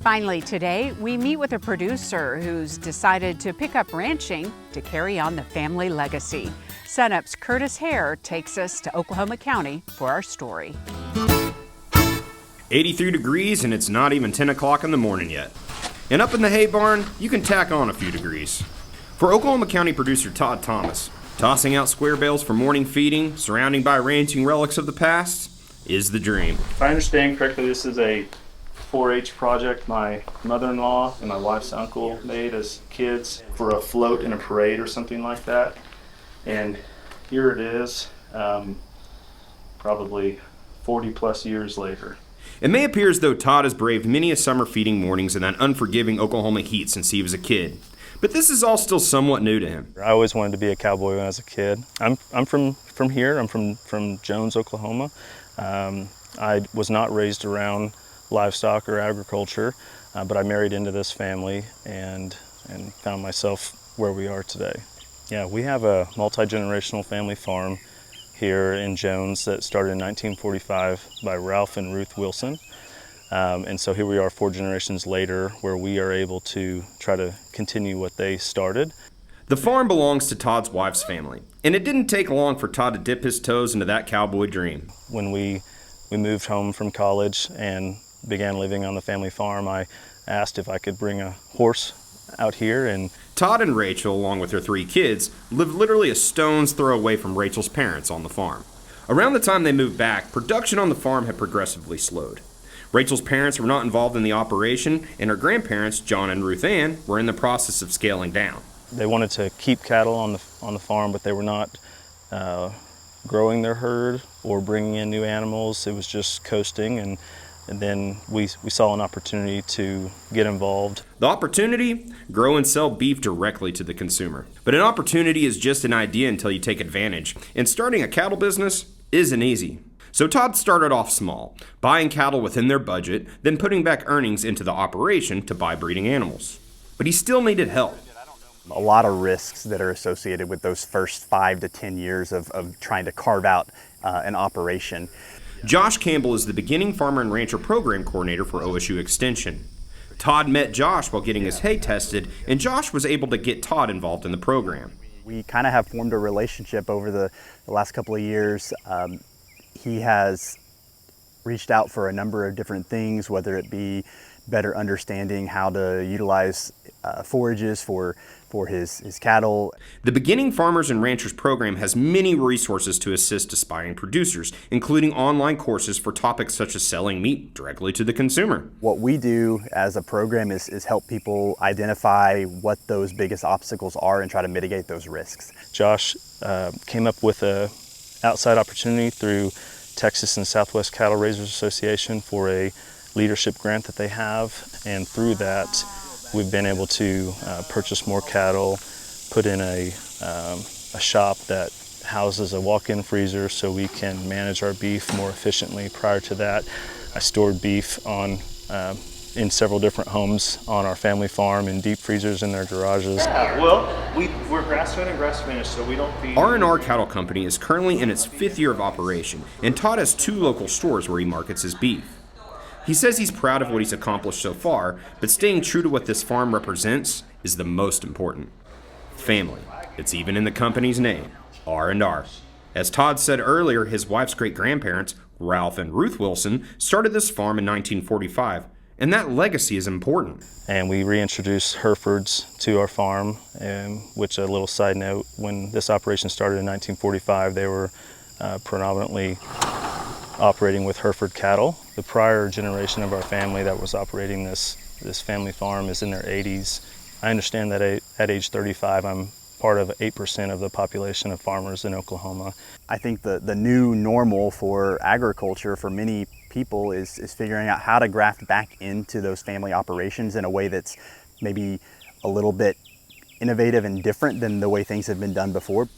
Finally today, we meet with a producer who's decided to pick up ranching to carry on the family legacy. SUNUP's Curtis Hare takes us to Oklahoma County for our story. 83 degrees and it's not even 10 o'clock in the morning yet. And up in the hay barn, you can tack on a few degrees. For Oklahoma County producer Todd Thomas, tossing out square bales for morning feeding, surrounding by ranching relics of the past, is the dream. If I understand correctly, this is a 4-H project my mother-in-law and my wife's uncle made as kids for a float in a parade or something like that. And here it is, probably 40 plus years later. It may appear as though Todd has braved many a summer feeding mornings in that unforgiving Oklahoma heat since he was a kid. But this is all still somewhat new to him. I always wanted to be a cowboy when I was a kid. I'm from here. I'm from Jones, Oklahoma. I was not raised around livestock or agriculture, but I married into this family and found myself where we are today. Yeah, we have a multi-generational family farm here in Jones that started in 1945 by Ralph and Ruth Wilson. And so here we are 4 generations later where we are able to try to continue what they started. The farm belongs to Todd's wife's family, and it didn't take long for Todd to dip his toes into that cowboy dream. When we moved home from college and began living on the family farm, I asked if I could bring a horse out here. And Todd and Rachel, along with their 3 kids, lived literally a stone's throw away from Rachel's parents on the farm. Around the time they moved back, production on the farm had progressively slowed. Rachel's parents were not involved in the operation, and her grandparents, John and Ruth Ann, were in the process of scaling down. They wanted to keep cattle on the farm, but they were not growing their herd or bringing in new animals. It was just coasting, and then we saw an opportunity to get involved. The opportunity? Grow and sell beef directly to the consumer. But an opportunity is just an idea until you take advantage, and starting a cattle business isn't easy. So Todd started off small, buying cattle within their budget, then putting back earnings into the operation to buy breeding animals. But he still needed help. A lot of risks that are associated with those first 5 to 10 years of trying to carve out an operation. Josh Campbell is the beginning farmer and rancher program coordinator for OSU Extension. Todd met Josh while getting his hay tested, and Josh was able to get Todd involved in the program. We kind of have formed a relationship over the last couple of years. He has reached out for a number of different things, whether it be better understanding how to utilize forages for his cattle. The Beginning Farmers and Ranchers program has many resources to assist aspiring producers, including online courses for topics such as selling meat directly to the consumer. What we do as a program is help people identify what those biggest obstacles are and try to mitigate those risks. Josh came up with an outside opportunity through Texas and Southwest Cattle Raisers Association for a leadership grant that they have, and through that we've been able to purchase more cattle, put in a shop that houses a walk-in freezer so we can manage our beef more efficiently. Prior to that, I stored beef in several different homes on our family farm in deep freezers in their garages. Yeah, well, we're grass-fed and grass-finished, so we don't feed... R&R Cattle Company is currently in its 5th year of operation, and Todd has 2 local stores where he markets his beef. He says he's proud of what he's accomplished so far, but staying true to what this farm represents is the most important. Family. It's even in the company's name, R&R. As Todd said earlier, his wife's great-grandparents, Ralph and Ruth Wilson, started this farm in 1945, and that legacy is important. And we reintroduced Herefords to our farm, which, a little side note, when this operation started in 1945, they were predominantly operating with Hereford cattle. The prior generation of our family that was operating this family farm is in their 80s. I understand that at age 35, I'm part of 8% of the population of farmers in Oklahoma. I think the new normal for agriculture for many people is figuring out how to graft back into those family operations in a way that's maybe a little bit innovative and different than the way things have been done before.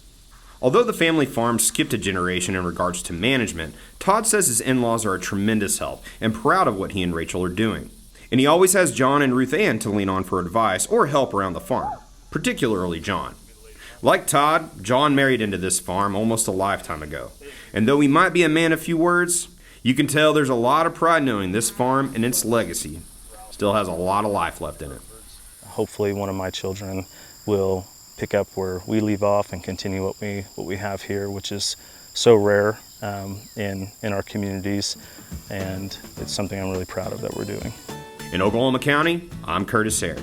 Although the family farm skipped a generation in regards to management, Todd says his in-laws are a tremendous help and proud of what he and Rachel are doing. And he always has John and Ruth Ann to lean on for advice or help around the farm, particularly John. Like Todd, John married into this farm almost a lifetime ago. And though he might be a man of few words, you can tell there's a lot of pride knowing this farm and its legacy still has a lot of life left in it. Hopefully one of my children will pick up where we leave off and continue what we have here, which is so rare in our communities, and it's something I'm really proud of that we're doing. In Oklahoma County, I'm Curtis Hare.